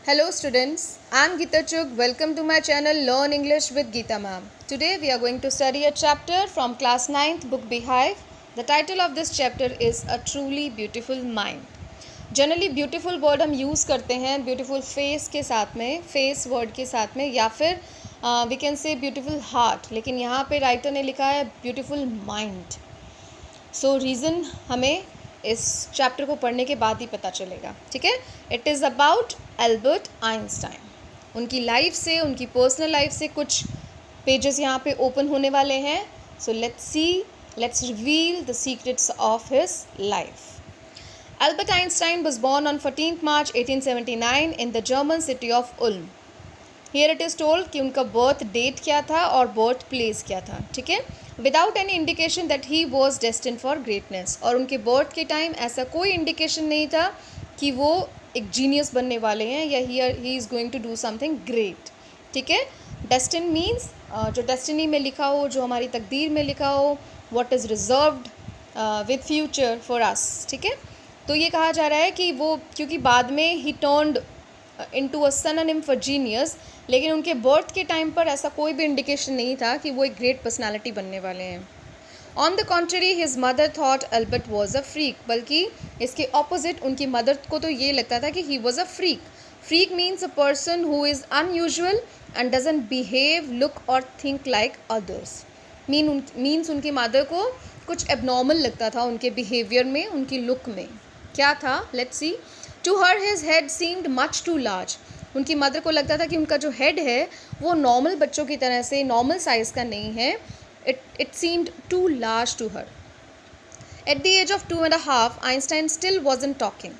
Hello students, I am Geeta Chugh. Welcome to my channel Learn English with Geeta ma'am. Today we are going to study a chapter from class 9th book Beehive. The title of this chapter is A Truly Beautiful Mind. Generally beautiful word हम use करते हैं beautiful face के साथ में, face word के साथ में, या फिर we can say beautiful heart, लेकिन यहाँ पे राइटर ने लिखा है ब्यूटीफुल माइंड. सो रीज़न हमें इस चैप्टर को पढ़ने के बाद ही पता चलेगा. ठीक है. It is about Albert Einstein. उनकी लाइफ से, उनकी पर्सनल लाइफ से कुछ पेजेस यहाँ पे ओपन होने वाले हैं. So let's reveal the secrets of his life. Albert Einstein was born on 14th March 1879 in the German city of Ulm. Here it is told कि उनका बर्थ डेट क्या था और बर्थ प्लेस क्या था. ठीक है. Without any indication that he was destined for greatness. और उनके बर्थ के टाइम ऐसा कोई इंडिकेशन नहीं था कि वो एक जीनियस बनने वाले हैं या he is going to do something great. ठीक है. डेस्टिन मीन्स जो डेस्टिनी में लिखा हो, जो हमारी तकदीर में लिखा हो, what is reserved with future for us. ठीक है. तो ये कहा जा रहा है कि वो, क्योंकि बाद में ही turned into a synonym for genius, लेकिन उनके बर्थ के टाइम पर ऐसा कोई भी इंडिकेशन नहीं था कि वो एक ग्रेट पर्सनालिटी बनने वाले हैं. On the contrary his mother thought Albert was a freak. बल्कि इसके ऑपोजिट उनकी मदर को तो ये लगता था कि he was a freak. Freak means a person who is unusual and doesn't behave, look और थिंक लाइक अदर्स. मीन्स उनकी मदर को कुछ एबनॉर्मल लगता था उनके बिहेवियर में, उनकी लुक में. क्या था? Let's see. To her his head seemed much too large. उनकी मदर को लगता था कि उनका जो हेड है वो नॉर्मल बच्चों की तरह से नॉर्मल साइज़ का नहीं है. It seemed too large to her. At the age of 2.5 Einstein still wasn't talking.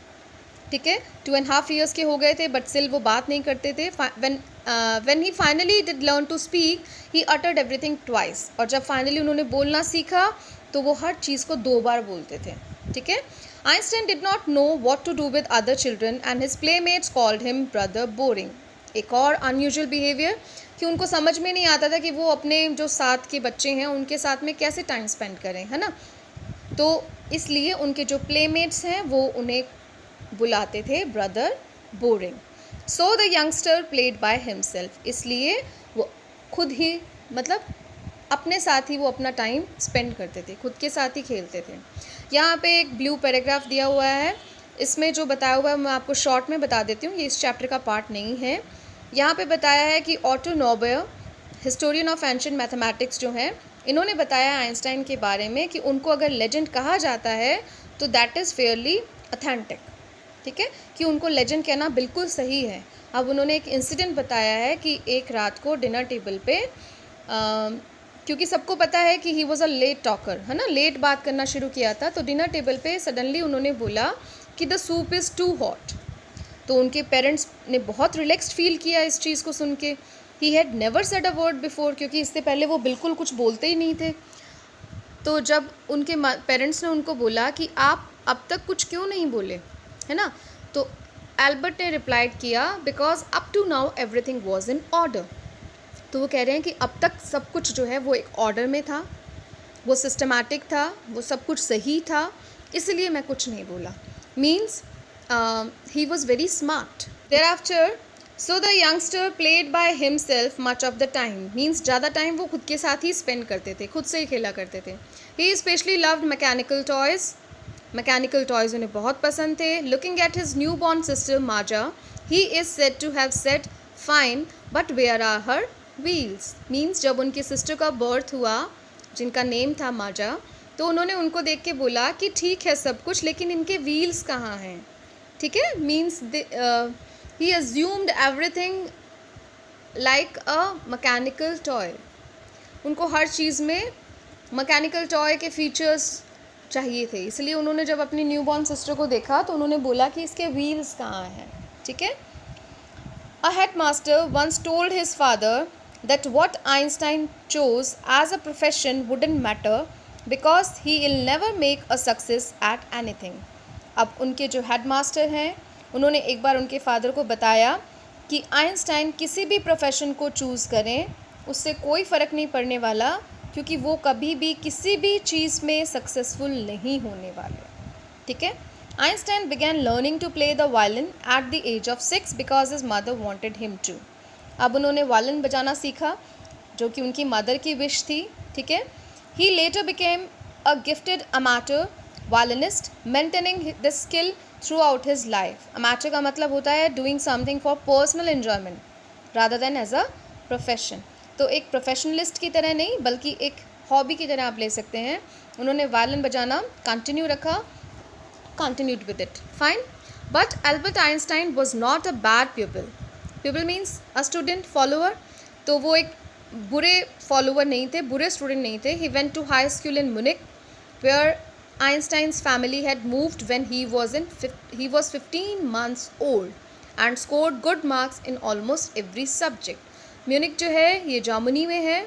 ठीक है. 2.5 ईयर्स के हो गए थे बट स्टिल वो बात नहीं करते थे. when he finally did learn to speak, he uttered everything twice. और जब फाइनली उन्होंने बोलना सीखा तो वो हर चीज़ को 2 बार बोलते थे. ठीक है. Einstein did not know what to do with other children and his playmates called him brother boring. एक और unusual behavior कि उनको समझ में नहीं आता था कि वो अपने जो साथ के बच्चे हैं उनके साथ में कैसे टाइम स्पेंड करें, है ना. तो इसलिए उनके जो playmates हैं वो उन्हें बुलाते थे brother boring. So the youngster played by himself. इसलिए वो खुद ही, मतलब अपने साथ ही वो अपना टाइम स्पेंड करते थे, खुद के साथ ही खेलते थे. यहाँ पे एक ब्लू पैराग्राफ दिया हुआ है. इसमें जो बताया हुआ है मैं आपको शॉर्ट में बता देती हूँ, ये इस चैप्टर का पार्ट नहीं है. यहाँ पे बताया है कि Otto Neugebauer, historian of ancient mathematics जो हैं, इन्होंने बताया आइंस्टाइन के बारे में कि उनको अगर लेजेंड कहा जाता है तो दैट इज़ फेयरली ऑथेंटिक. ठीक है. कि उनको लेजेंड कहना बिल्कुल सही है. अब उन्होंने एक इंसिडेंट बताया है कि एक रात को डिनर टेबल पे क्योंकि सबको पता है कि he was a late talker, है ना, लेट बात करना शुरू किया था. तो डिनर टेबल पे सडनली उन्होंने बोला कि the soup is too hot. तो उनके पेरेंट्स ने बहुत रिलैक्स्ड फील किया इस चीज़ को सुन के. He had never said a word before, क्योंकि इससे पहले वो बिल्कुल कुछ बोलते ही नहीं थे. तो जब उनके पेरेंट्स ने उनको बोला कि आप अब तक कुछ क्यों नहीं बोले, है ना, तो एल्बर्ट ने रिप्लाइड किया because up to now everything was in order. तो वो कह रहे हैं कि अब तक सब कुछ जो है वो एक ऑर्डर में था, वो सिस्टमैटिक था, वो सब कुछ सही था, इसलिए मैं कुछ नहीं बोला. Means he was very smart. Thereafter so the youngster played by himself much of the time. Means ज़्यादा टाइम वो खुद के साथ ही स्पेंड करते थे, खुद से ही खेला करते थे. He specially loved mechanical toys. Mechanical toys उन्हें बहुत पसंद थे. Looking at his newborn sister Maja, he is said to have said fine but where are her wheels. Means जब उनकी सिस्टर का बर्थ हुआ, जिनका नेम था माजा, तो उन्होंने उनको देख के बोला कि ठीक है सब कुछ, लेकिन इनके व्हील्स कहाँ हैं. ठीक है. Means he assumed everything like a mechanical toy. उनको हर चीज़ में मैकेनिकल टॉय के फीचर्स चाहिए थे, इसलिए उन्होंने जब अपनी न्यूबॉर्न सिस्टर को देखा तो उन्होंने बोला कि इसके व्हील्स कहाँ हैं. ठीक है. A headmaster once told his father that what Einstein chose as a profession wouldn't matter because he will never make a success at anything. अब उनके जो हेडमास्टर हैं उन्होंने एक बार उनके फादर को बताया कि आइंस्टाइन किसी भी प्रोफेशन को चूज़ करें उससे कोई फ़र्क नहीं पड़ने वाला क्योंकि वो कभी भी किसी भी चीज़ में सक्सेसफुल नहीं होने वाले, ठीक है। Einstein began learning to play the violin at the age of 6 because his mother wanted him to. अब उन्होंने वायलिन बजाना सीखा जो कि उनकी मदर की विश थी, ठीक है। He later became a gifted amateur violinist, maintaining this skill throughout his life. Amateur का मतलब होता है doing something for personal enjoyment rather than as a profession. तो एक प्रोफेशनलिस्ट की तरह नहीं बल्कि एक हॉबी की तरह आप ले सकते हैं। उन्होंने वायलिन बजाना कंटिन्यू रखा, continued with it. Fine. But Albert Einstein was not a bad pupil. Pupil means a student, follower. तो वो एक बुरे follower नहीं थे, बुरे student नहीं थे. He went to high school in Munich, where Einstein's family had moved when he was 15 months old and scored good marks in almost every subject. Munich जो है ये जर्मनी में है।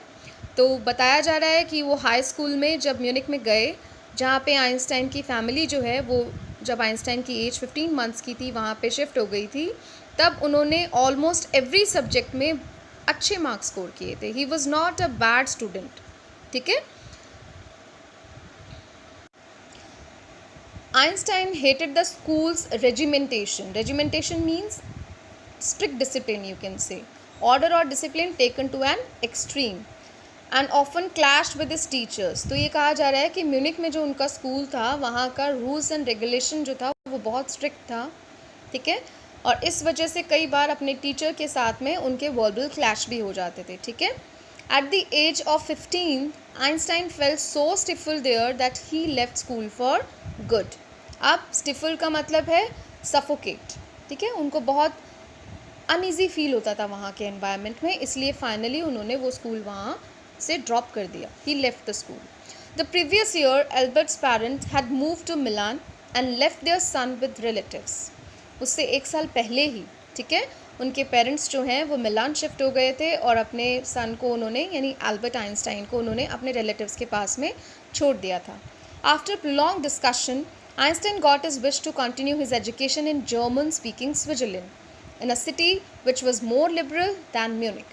तो बताया जा रहा है कि वो हाई स्कूल में जब म्यूनिक में गए, जहाँ पे आइंस्टाइन की फैमिली जो है वो जब आइंस्टाइन की एज 15 मंथ्स की थी वहाँ पे शिफ्ट हो गई थी, तब उन्होंने ऑलमोस्ट एवरी सब्जेक्ट में अच्छे मार्क्स स्कोर किए थे। He was not a bad student, ठीक है। Einstein hated the schools regimentation. Regimentation means strict discipline, you can say order or discipline taken to an extreme and often clashed with his teachers. तो ये कहा जा रहा है कि Munich में जो उनका स्कूल था वहाँ का रूल्स एंड रेगुलेशन जो था वो बहुत स्ट्रिक्ट था, ठीक है। और इस वजह से कई बार अपने टीचर के साथ में उनके वर्बल क्लैश भी हो जाते थे, ठीक है। At the age of 15, Einstein felt so stifled there that he left school for good. अब stifled का मतलब है suffocate, ठीक है। उनको बहुत अनईजी फील होता था वहाँ के एनवायरनमेंट में, इसलिए फाइनली उन्होंने वो स्कूल वहाँ से ड्रॉप कर दिया। He left the school. The previous year Albert's parents had move to Milan and left their son with relatives. उससे एक साल पहले ही, ठीक है, उनके पेरेंट्स जो हैं वो मिलान शिफ्ट हो गए थे और अपने सन को उन्होंने यानी एल्बर्ट आइंस्टाइन को उन्होंने अपने रिलेटिव्स के पास में छोड़ दिया था। After prolong discussion Einstein got his wish to continue his education in German speaking Switzerland in a city which was more liberal than Munich.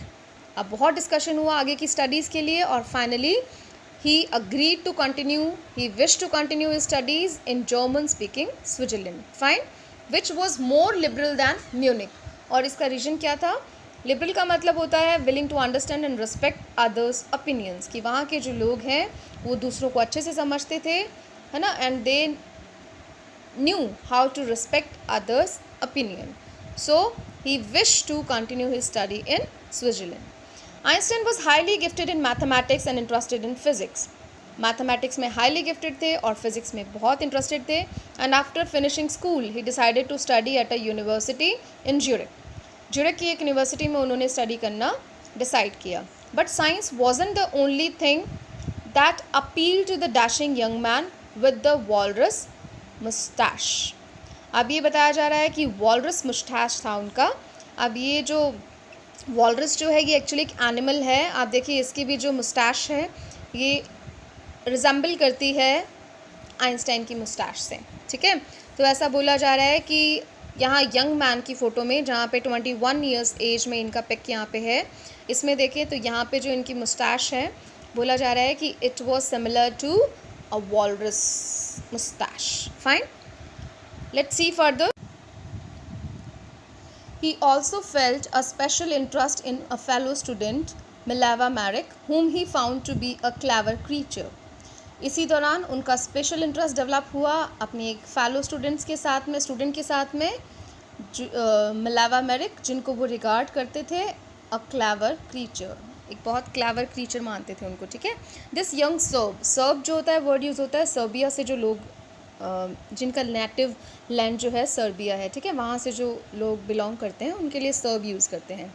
अब बहुत डिस्कशन हुआ आगे की स्टडीज़ के लिए और finally he agreed to continue, he wished to continue his studies in German speaking Switzerland, fine, which was more liberal than Munich. और इसका रीज़न क्या था? लिबरल का मतलब होता है willing to understand and respect others opinions, कि वहाँ के जो लोग हैं वो दूसरों को अच्छे से समझते थे, है ना, and they knew how to respect others opinion. So he wished to continue his study in Switzerland. Einstein was highly gifted in mathematics and interested in physics. Mathematics में highly gifted थे और physics में बहुत interested थे. And after finishing school, he decided to study at a university in Zurich. Zurich की एक university में उन्होंने study करना decide किया. But science wasn't the only thing that appealed to the dashing young man with the walrus mustache. अब ये बताया जा रहा है कि वॉलरस मुस्टैच था उनका। अब ये जो वॉलरस जो है ये एक्चुअली एक एनिमल है। आप देखिए इसकी भी जो मुस्टैच है ये रिजेंबल करती है आइंस्टाइन की मुस्टैच से, ठीक है। तो ऐसा बोला जा रहा है कि यहाँ यंग मैन की फ़ोटो में जहाँ पे 21 ईयर्स एज में इनका पिक यहाँ पे है, इसमें देखिए तो यहाँ पे जो इनकी मुस्टैच है बोला जा रहा है कि it was similar to a walrus moustache. Fine, let's see further. He also felt a special interest in a fellow student, Mileva Maric, whom he found to be a clever creature. इसी दौरान उनका special interest develop हुआ अपने एक fellow student के साथ में Mileva Maric, जिनको वो रिगार्ड करते थे अ क्लेवर क्रीचर, एक बहुत क्लेवर क्रीचर मानते थे उनको, ठीक है। दिस यंग सर्ब जो होता है वर्ड यूज़ होता है सर्बिया से जो लोग जिनका नेटिव लैंड जो है सर्बिया है, ठीक है, वहाँ से जो लोग बिलोंग करते हैं उनके लिए सर्ब यूज़ करते हैं।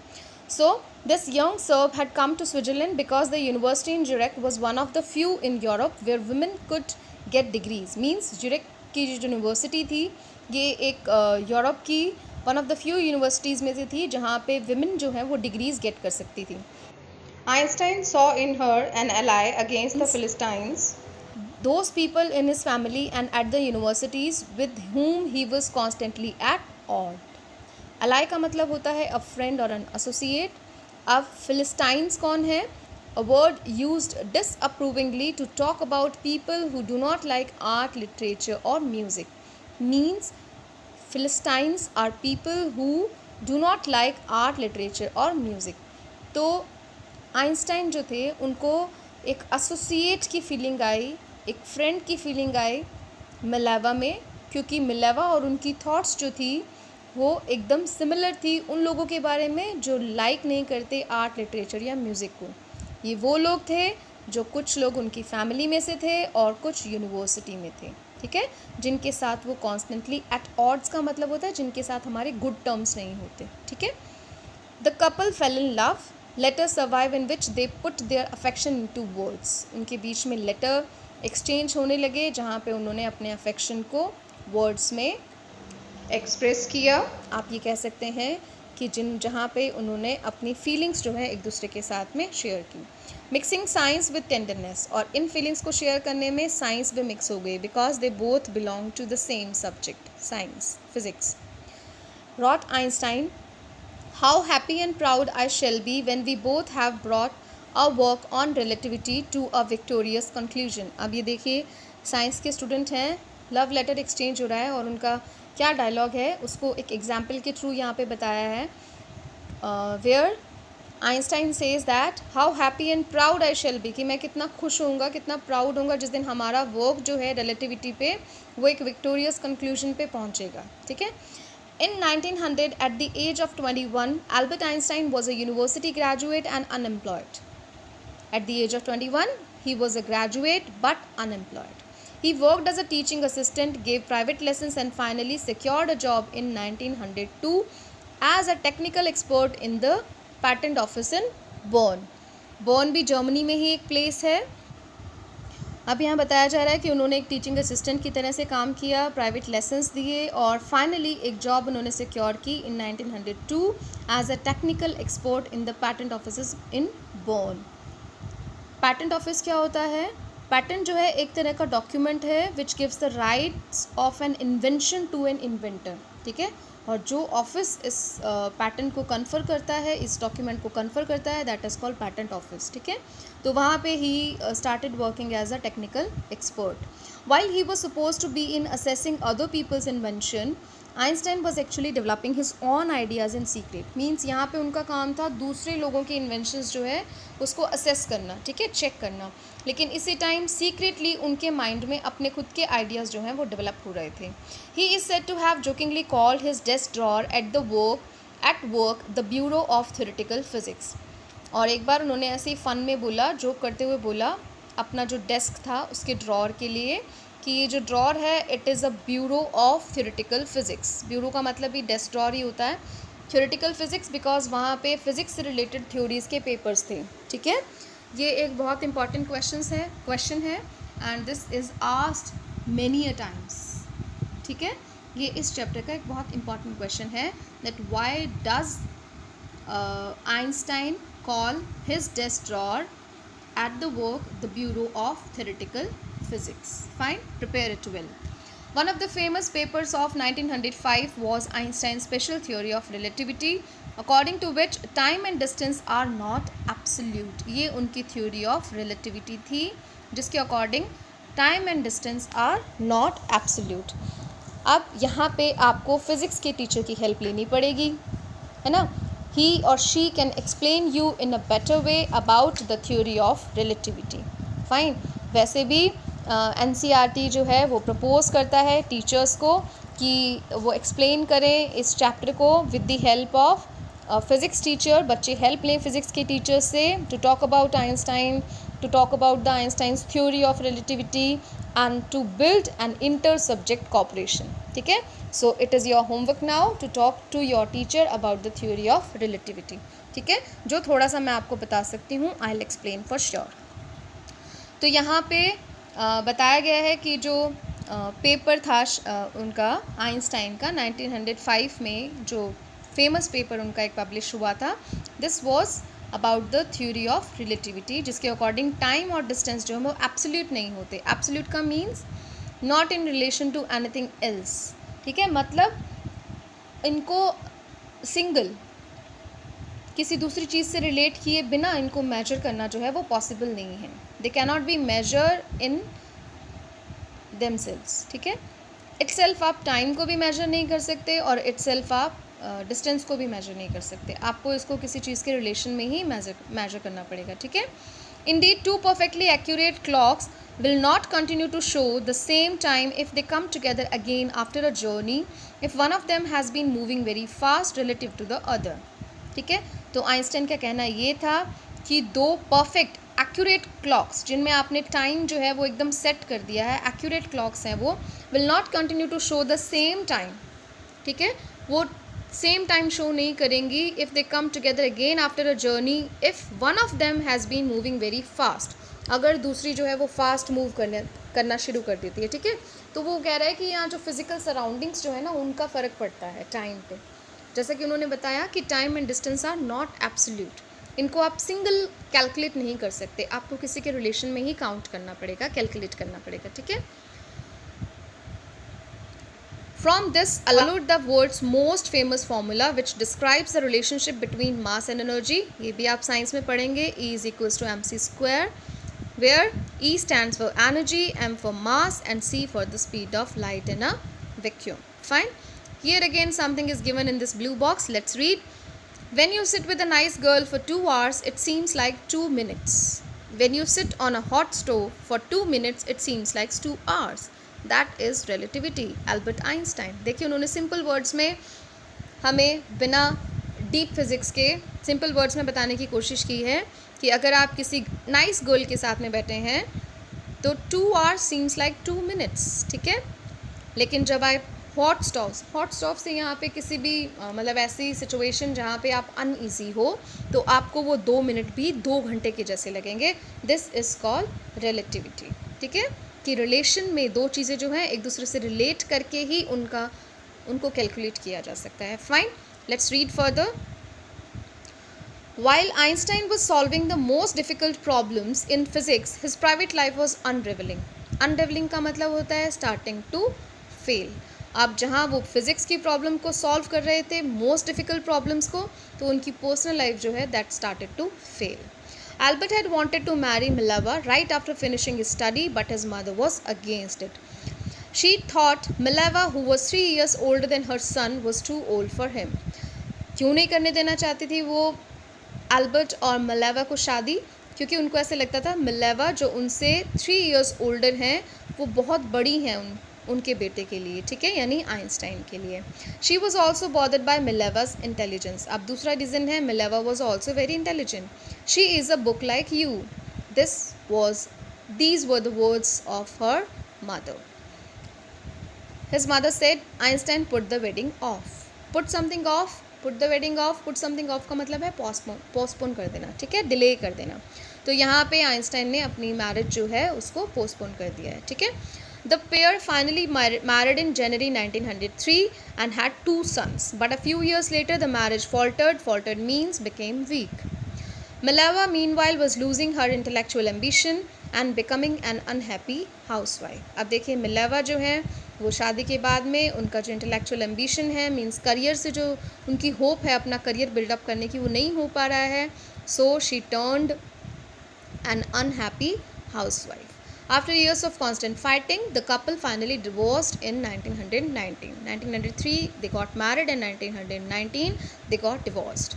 So this young Serb had come to Switzerland because the university in Zurich was one of the few in Europe where women could get degrees. Means Zurich की जो यूनिवर्सिटी थी ये एक यूरोप की one of the few universities में से थी जहाँ पे विमेन जो है वो डिग्रीज गेट कर सकती थी। Einstein saw in her an ally against the Philistines, those people in his family and at the universities with whom he was constantly at odds. ally का मतलब होता है a friend और an associate। अब फिलिस्टाइंस कौन है? a word used disapprovingly to talk about people who do not like art, literature or music. Means Philistines are people who do not like art, literature और music. तो Einstein जो थे उनको एक एसोसिएट की फीलिंग आई, एक फ्रेंड की feeling आई Mileva में, क्योंकि मिलेवा और उनकी थॉट्स जो थी वो एकदम सिमिलर थी उन लोगों के बारे में जो लाइक नहीं करते आर्ट, लिटरेचर या म्यूज़िक को. ये वो लोग थे जो कुछ लोग उनकी फैमिली में से थे और कुछ यूनिवर्सिटी में थे, ठीक है, जिनके साथ वो कॉन्स्टेंटली एट ऑड्स का मतलब होता है जिनके साथ हमारे गुड टर्म्स नहीं होते, ठीक है. The couple fell in love, letter survive in which they put their affection into words. उनके बीच में लेटर एक्सचेंज होने लगे जहाँ पे उन्होंने अपने अफेक्शन को वर्ड्स में एक्सप्रेस किया. आप ये कह सकते हैं कि जहाँ पे उन्होंने अपनी फीलिंग्स जो है एक दूसरे के साथ में शेयर की. मिक्सिंग साइंस विद टेंडरनेस, और इन फीलिंग्स को शेयर करने में साइंस भी मिक्स हो गई because they both belong to the same subject, science, physics. Wrote Einstein, how happy and proud I shall be when we both have brought a work on relativity to a victorious conclusion. अब ये देखिए science के student हैं, love letter exchange हो रहा है और उनका क्या डायलॉग है उसको एक एग्जाम्पल के थ्रू यहाँ पे बताया है. Where Einstein says that how happy and proud I shall be, कि मैं कितना खुश होऊंगा, कितना प्राउड होऊंगा जिस दिन हमारा वर्क जो है रिलेटिविटी पे वो एक विक्टोरियस कंक्लूजन पे पहुँचेगा, ठीक है. In 1900, at the age of 21, Albert Einstein was a university graduate and unemployed. At the age of 21, he was a graduate but unemployed. He worked as a teaching assistant, gave private lessons and finally secured a job in 1902 as a technical expert in the patent office in Bonn. Bonn भी Germany में ही एक place है. अब यहाँ बताया जा रहा है कि उन्होंने एक टीचिंग असिस्टेंट की तरह से काम किया, प्राइवेट लेसन्स दिए और फाइनली एक जॉब उन्होंने सिक्योर की in 1902 as a technical expert in the patent office in Bern. Patent office क्या होता है? पैटेंट जो है एक तरह का डॉक्यूमेंट है which gives the rights of an invention to an inventor, ठीक है. और जो ऑफिस इस पैटेंट को कन्फर करता है, इस डॉक्यूमेंट को कन्फर करता है, that is called patent office, ठीक है. तो वहाँ पे ही started working as a technical expert. While he was suppose to be in assessing other people's invention, Einstein was actually developing his own ideas in secret. Means यहाँ पे उनका काम था दूसरे लोगों के इन्वेंशंस जो है उसको असेस करना, ठीक है, चेक करना. लेकिन इसी टाइम सीक्रेटली उनके माइंड में अपने खुद के आइडियाज़ जो हैं वो डेवलप हो रहे थे. He is said to have jokingly called his desk drawer at work the bureau of theoretical physics. और एक बार उन्होंने ऐसे ही फ़न में बोला, जोक करते हुए बोला अपना जो डेस्क था उसके ड्रॉअर के लिए कि ये जो ड्रॉअर है it is a bureau of theoretical physics. Bureau का मतलब ही डेस्क ड्रॉअर ही होता है. थ्योरेटिकल फिजिक्स बिकॉज वहाँ पे फिजिक्स से रिलेटेड थ्योरीज़ के पेपर्स थे, ठीक है. ये एक बहुत इंपॉर्टेंट क्वेश्चन है and this is asked many a times, ठीक है. ये इस चैप्टर का एक बहुत इंपॉर्टेंट क्वेश्चन है that why does Einstein call his desk drawer at the work the Bureau of Theoretical Physics. Fine, prepare it well. One of the famous papers of 1905 was Einstein's special theory of relativity, according to which time and distance are not absolute. ये उनकी theory of relativity थी जिसके according time and distance are not absolute. अब यहाँ पे आपको physics के teacher की हेल्प लेनी पड़ेगी, है ना. He or she can explain you in a better way about the theory of relativity. Fine. वैसे भी NCERT जो है वो प्रपोज करता है टीचर्स को कि वो एक्सप्लेन करें इस चैप्टर को with the help of physics teacher. बच्चे हेल्प लें फिज़िक्स के टीचर से to talk about Einstein, to talk about the Einstein's theory of relativity and to build an inter-subject cooperation. ठीक है. So it is your homework now to talk to your teacher about the theory of relativity. ठीक है. जो थोड़ा सा मैं आपको बता सकती हूँ I'll explain for sure. तो यहाँ पे बताया गया है कि जो पेपर था उनका आइंस्टाइन का 1905 में जो फेमस पेपर उनका एक पब्लिश हुआ था, this was about the theory of relativity, जिसके अकॉर्डिंग टाइम और डिस्टेंस जो है वो एब्सोल्यूट नहीं होते. एब्सोल्यूट का means not in relation to anything else, ठीक है. मतलब इनको सिंगल किसी दूसरी चीज़ से रिलेट किए बिना इनको मेजर करना जो है वो पॉसिबल नहीं है. They cannot be measure in themselves. ठीक है. इटसेल्फ आप टाइम को भी मेजर नहीं कर सकते और इटसेल्फ आप डिस्टेंस को भी मेजर नहीं कर सकते. आपको इसको किसी चीज़ के रिलेशन में ही मेजर करना पड़ेगा. ठीक है. Indeed, two perfectly accurate clocks will not continue to show the same time if they come together again after a journey if one of them has been moving very fast relative to the other. ठीक है. तो Einstein का कहना ये था कि दो perfect accurate clocks जिनमें आपने टाइम जो है वो एकदम सेट कर दिया है, एक्यूरेट क्लॉक्स हैं, वो will not continue to show the same time. ठीक है. वो सेम टाइम शो नहीं करेंगी if they come together again after a journey if one of them has been moving very fast. अगर दूसरी जो है वो फास्ट मूव करना शुरू कर देती है. ठीक है. तो वो कह रहा है कि यहाँ जो फिज़िकल सराउंडिंग्स जो है ना उनका फ़र्क पड़ता है टाइम पे. जैसा कि उन्होंने बताया कि time and distance are not absolute. इनको आप सिंगल कैलकुलेट नहीं कर सकते, आपको किसी के रिलेशन में ही काउंट करना पड़ेगा, कैलकुलेट करना पड़ेगा. ठीक है. From this allowed the world's most famous formula which describes the relationship between mass and energy. ये भी आप साइंस में पढ़ेंगे. E is equals to mc square, where E stands for energy, m for mass and c for the speed of light in a vacuum. Fine. Here again something is given in this blue box. Let's read. When you sit with a nice girl for 2 hours, it seems like 2 minutes. When you sit on a hot stove for 2 minutes, it seems like 2 hours. That is relativity. Albert Einstein. देखिए उन्होंने simple words में हमें बिना deep physics के simple words में बताने की कोशिश की है कि अगर आप किसी नाइस गर्ल के साथ में बैठे हैं तो 2 hours सीम्स लाइक 2 minutes. ठीक है. लेकिन जब आप हॉट स्टोव से यहाँ पे किसी भी मतलब ऐसी सिचुएशन जहाँ पे आप अनईजी हो तो आपको वो 2 मिनट भी 2 घंटे के जैसे लगेंगे. This is called relativity. ठीक है. कि रिलेशन में दो चीज़ें जो हैं एक दूसरे से रिलेट करके ही उनको कैलकुलेट किया जा सकता है. Fine. Let's read further. While Einstein was solving the most difficult problems in physics, his private life was unraveling. Unraveling का मतलब होता है starting to fail. आप जहाँ वो फिज़िक्स की प्रॉब्लम को सॉल्व कर रहे थे, मोस्ट डिफ़िकल्ट प्रॉब्लम्स को, तो उनकी पर्सनल लाइफ जो है that started to fail. Albert had wanted to marry Mileva right after finishing his study, but his mother was against it. She thought Mileva, who was 3 years older than her son, was too old for him. क्यों नहीं करने देना चाहती थी वो Albert और Mileva को शादी? क्योंकि उनको ऐसे लगता था मिलेवा जो उनसे 3 years older हैं वो बहुत बड़ी हैं उनके बेटे के लिए. ठीक है. यानी आइंस्टाइन के लिए. She was also bothered by Mileva's intelligence. अब दूसरा रीज़न है Mileva was also very intelligent. She is a book like you. These were the words of her mother. His mother said, Einstein, put the wedding off. Put something off. Put the wedding off. Put something off का मतलब है postpone कर देना. ठीक है. Delay कर देना. तो यहाँ पे आइंस्टाइन ने अपनी मैरिज जो है उसको पोस्टपोन कर दिया है. ठीक है. The pair finally married in January 1903 and had 2 sons. But a few years later, the marriage faltered. Faltered means became weak. Mileva, meanwhile, was losing her intellectual ambition and becoming an unhappy housewife. अब देखिए Mileva जो है वो शादी के बाद में उनका जो इंटेलेक्चुअल एम्बिशन है मीन्स करियर से जो उनकी होप है अपना करियर बिल्डअप करने की वो नहीं हो पा रहा है. So she turned an unhappy housewife. After years of constant fighting, the couple finally divorced in 1919. 1903 they got married and 1919 they got divorced.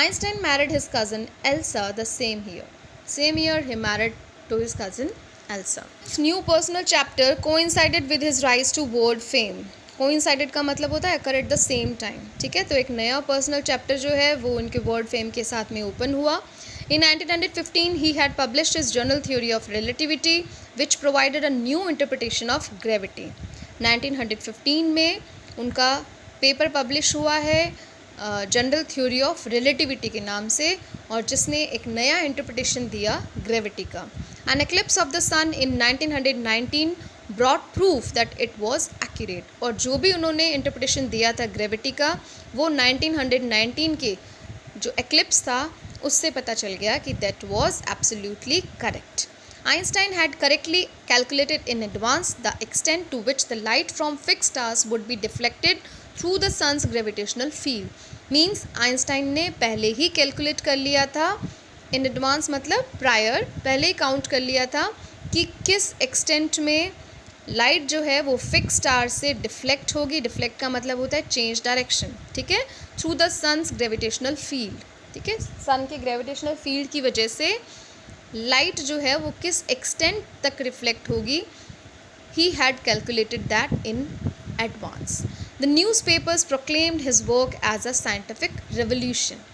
Einstein married his cousin Elsa the same year. Same year he married to his cousin Elsa. This new personal chapter coincided with his rise to world fame. Coincided का मतलब होता है occur at the same time. ठीक है. तो एक नया personal chapter जो है वो उनके वर्ल्ड फेम के साथ में ओपन हुआ. In 1915, he had published his General Theory of Relativity, which provided a new interpretation of gravity. 1915 में उनका पेपर पब्लिश हुआ है जनरल थ्योरी ऑफ रिलेटिविटी के नाम से और जिसने एक नया इंटरप्रिटेशन दिया ग्रेविटी का. An eclipse of the sun in 1919 brought proof that it was accurate. और जो भी उन्होंने इंटरप्रिटेशन दिया था ग्रेविटी का वो 1919 के जो एक्लिप्स था उससे पता चल गया कि that was absolutely correct. Einstein had correctly calculated in advance the extent to which the light from fixed stars would be deflected through the sun's gravitational field. Means Einstein ने पहले ही कैलकुलेट कर लिया था, इन एडवांस मतलब prior, पहले ही count कर लिया था कि किस एक्सटेंट में लाइट जो है वो फिक्स स्टार से डिफ्लेक्ट होगी। डिफ्लेक्ट का मतलब होता है चेंज डायरेक्शन, ठीक है, through the sun's gravitational field, ठीक है, सन के ग्रेविटेशनल फील्ड की वजह से लाइट जो है वो किस एक्सटेंट तक रिफ्लेक्ट होगी। He had calculated that in advance. The newspapers proclaimed his work as a scientific revolution.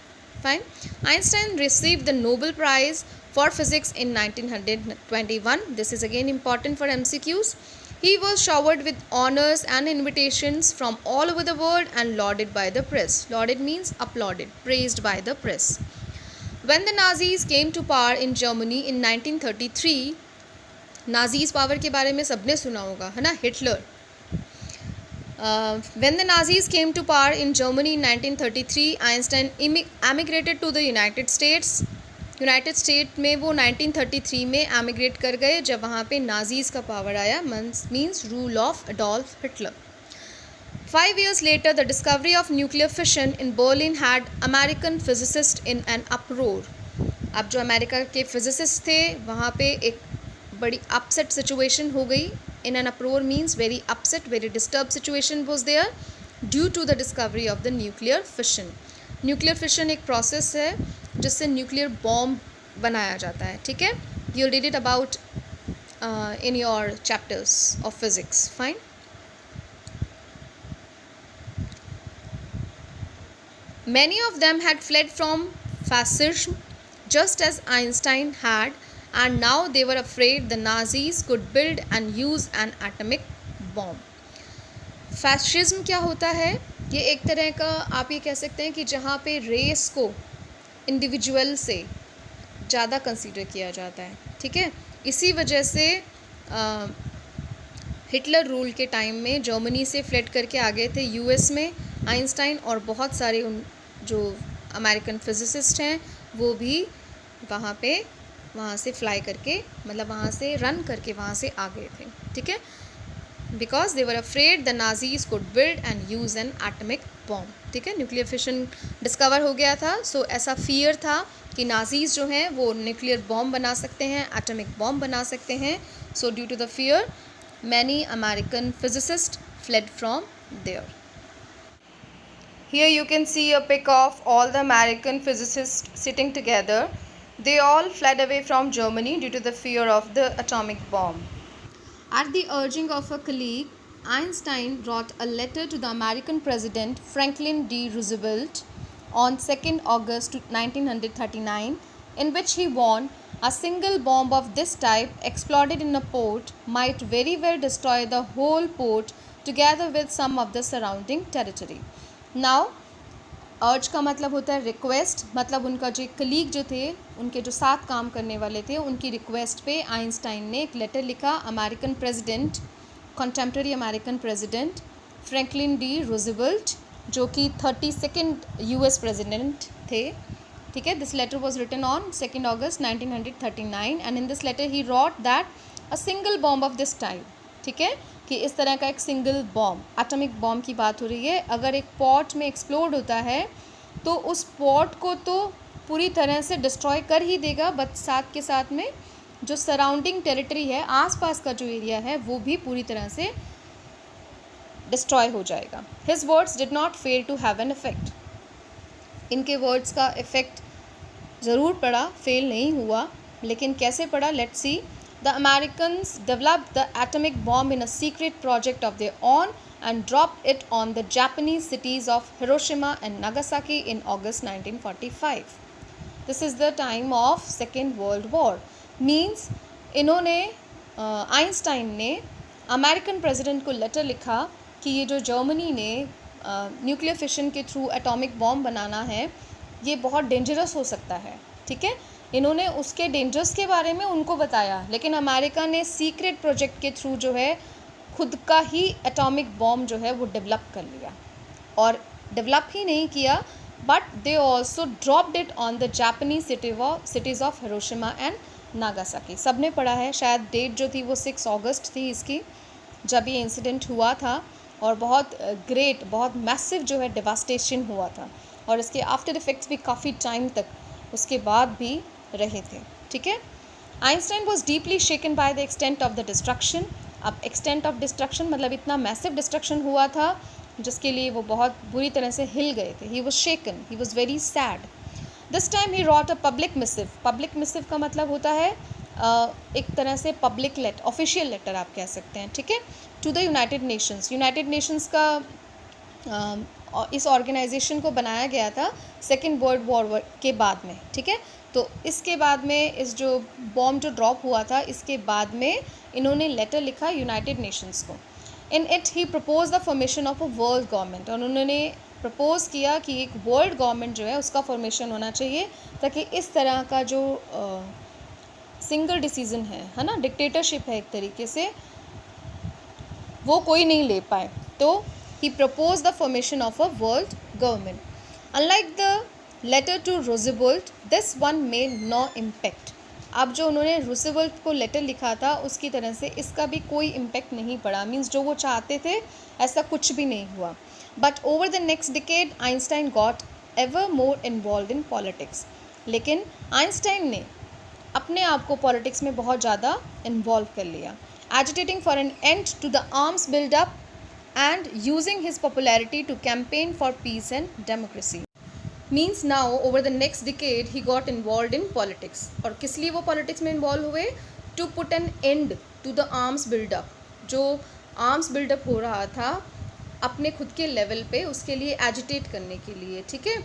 Fine. Einstein received the Nobel Prize for Physics in 1921. This is again important for MCQs. He was showered with honors and invitations from all over the world and lauded by the press. Lauded means applauded, praised by the press. When the Nazis came to power in Germany in 1933, Nazis power के बारे में सबने सुना होगा, है ना, Hitler. When the Nazis came to power in Germany in 1933, Einstein emigrated to the United States. United state में वो 1933 में एमिग्रेट कर गए जब वहाँ पे नाजीज़ का पावर आया, means rule of Adolf Hitler. 5 years later, the discovery of nuclear fission in Berlin had American physicists in an uproar. अब जो अमेरिका के फिजिसिस्ट थे वहाँ पे एक बड़ी अपसेट सिचुएशन हो गई. In an uproar means very upset, very disturbed situation was there due to the discovery of the nuclear fission. Nuclear fission एक process है जिससे nuclear bomb बनाया जाता है, ठीक है. You'll read it about in your chapters of physics. Fine. Many of them had fled from fascism just as Einstein had, and now they were afraid the Nazis could build and use an atomic bomb. Fascism क्या होता है? ये एक तरह का आप ये कह सकते हैं कि जहाँ पे रेस को इंडिविजुअल से ज़्यादा कंसीडर किया जाता है, ठीक है. इसी वजह से हिटलर रूल के टाइम में जर्मनी से फ्लेड करके आ गए थे यूएस में आइंस्टाइन, और बहुत सारे उन जो अमेरिकन फिजिसिस्ट हैं वो भी वहाँ से फ्लाई करके, मतलब वहाँ से रन करके वहाँ से आ गए थे, ठीक है. Because they were afraid the Nazis could build and use an atomic bomb, ठीक है. न्यूक्लियर फिशन डिस्कवर हो गया था, सो ऐसा फियर था कि नाजीज जो हैं वो न्यूक्लियर बॉम्ब बना सकते हैं, एटमिक बॉम्ब बना सकते हैं. So due to the fear many American physicists fled from there. Here you can see a pic of all the American physicists sitting together. They all fled away from Germany due to the fear of the atomic bomb. At the urging of a colleague, Einstein wrote a letter to the American President Franklin D. Roosevelt on 2nd August 1939, in which he warned a single bomb of this type exploded in a port might very well destroy the whole port together with some of the surrounding territory. Now, अर्ज का मतलब होता है request, मतलब उनका जो colleague जो थे, उनके जो साथ काम करने वाले थे, उनकी रिक्वेस्ट पे आइंस्टाइन ने एक लेटर लिखा American president, contemporary American president Franklin D Roosevelt, जो कि 32nd यूएस प्रेसिडेंट थे, ठीक है. This letter was written on 2nd August 1939 and in this letter he wrote that a single bomb of this type, ठीक है, कि इस तरह का एक सिंगल बॉम्ब, एटॉमिक बॉम्ब की बात हो रही है, अगर एक पॉट में एक्सप्लोड होता है तो उस पॉट को तो पूरी तरह से डिस्ट्रॉय कर ही देगा, बट साथ के साथ में जो सराउंडिंग टेरिटरी है, आसपास का जो एरिया है, वो भी पूरी तरह से डिस्ट्रॉय हो जाएगा. His words did not fail to have an effect. इनके वर्ड्स का इफ़ेक्ट ज़रूर पड़ा, फेल नहीं हुआ, लेकिन कैसे पड़ा, let's see. The Americans developed the atomic bomb in a secret project of their own and dropped it on the Japanese cities of Hiroshima and Nagasaki in August 1945. This is the time of Second World War. Means इन्होंने Einstein ने American president को letter लिखा कि ये जो Germany ने nuclear fission के through atomic bomb बनाना है, ये बहुत डेंजरस हो सकता है, ठीक है. इन्होंने उसके डेंजर्स के बारे में उनको बताया, लेकिन अमेरिका ने सीक्रेट प्रोजेक्ट के थ्रू जो है खुद का ही एटॉमिक बॉम्ब जो है वो डेवलप कर लिया, और डेवलप ही नहीं किया but they also dropped it on the Japanese cities of Hiroshima and Nagasaki. सब ने पढ़ा है, शायद डेट जो थी वो 6 अगस्त थी इसकी, जब ये इंसिडेंट हुआ था, और बहुत ग्रेट, बहुत मैसिव जो है डिवास्टेशन हुआ था. और इसके आफ्टर इफ़ेक्ट्स भी काफ़ी टाइम तक उसके बाद भी रहे थे, ठीक है। Einstein was deeply shaken by the extent of the destruction. अब एक्सटेंट ऑफ डिस्ट्रक्शन मतलब इतना मैसिव डिस्ट्रक्शन हुआ था जिसके लिए वो बहुत बुरी तरह से हिल गए थे। He was shaken, he was very sad. This time he wrote a public massive. Public massive का मतलब होता है एक तरह से पब्लिक लेटर, ऑफिशियल लेटर आप कह सकते हैं, ठीक है, to the United Nations. United Nations का इस ऑर्गेनाइजेशन को बनाया गया था सेकेंड वर्ल्ड वॉर के बाद में, ठीक है। तो इसके बाद में इस जो बॉम्ब जो ड्रॉप हुआ था इसके बाद में इन्होंने लेटर लिखा यूनाइटेड नेशंस को। In it he propose the formation of a world government, और उन्होंने प्रपोज किया कि एक वर्ल्ड गवर्नमेंट जो है उसका फॉर्मेशन होना चाहिए ताकि इस तरह का जो सिंगल डिसीजन है ना, डिक्टेटरशिप है एक तरीके से, वो कोई नहीं ले पाए। तो he proposed the formation of a world government. Unlike the letter to Roosevelt, this one made no impact. अब जो उन्होंने रूसवेल्ट को लेटर लिखा था उसकी तरह से इसका भी कोई इम्पैक्ट नहीं पड़ा, मीन्स जो वो चाहते थे ऐसा कुछ भी नहीं हुआ। But over the next decade Einstein got ever more involve in politics. लेकिन आइंस्टाइन ने अपने आप को पॉलिटिक्स में बहुत ज़्यादा इन्वॉल्व कर लिया, agitating for an end to the arms buildup and using his popularity to campaign for peace and democracy. Means now over the next decade he got involved in politics. और किस लिए वो politics में involve हुए? To put an end to the arms build-up. जो arms build-up हो रहा था अपने खुद के लेवल पे, उसके लिए agitate करने के लिए, ठीक है।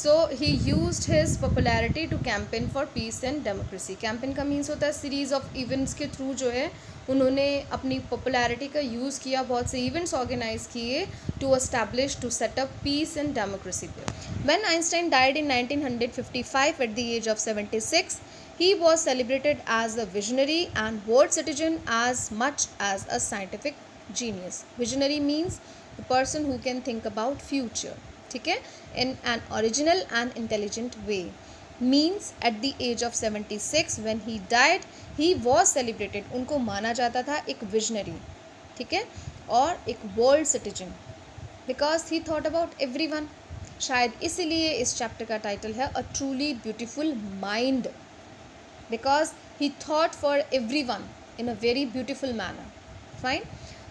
So he used his popularity to campaign for peace and democracy. Campaign का मीन्स होता है सीरीज़ ऑफ इवेंट्स के थ्रू जो है उन्होंने अपनी पॉपुलैरिटी का यूज़ किया, बहुत से इवेंट्स ऑर्गेनाइज किए to establish to set up peace and democracy पे। When Einstein died in 1955 at the age of 76, he was celebrated as a visionary and world citizen as much as a scientific genius. Visionary means the person who can think about future, ठीक है, in an original and intelligent way. Means at the age of 76 when he died he was celebrated, उनको माना जाता था एक visionary, ठीक है, और एक world citizen, because he thought about everyone. शायद इसीलिए इस चैप्टर का टाइटल है a truly beautiful mind, because he thought for everyone in a very beautiful manner. Fine,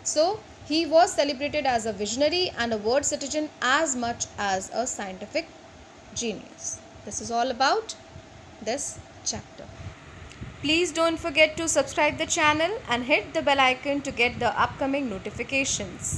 so he was celebrated as a visionary and a world citizen as much as a scientific genius. This is all about this chapter. Please don't forget to subscribe the channel and hit the bell icon to get the upcoming notifications.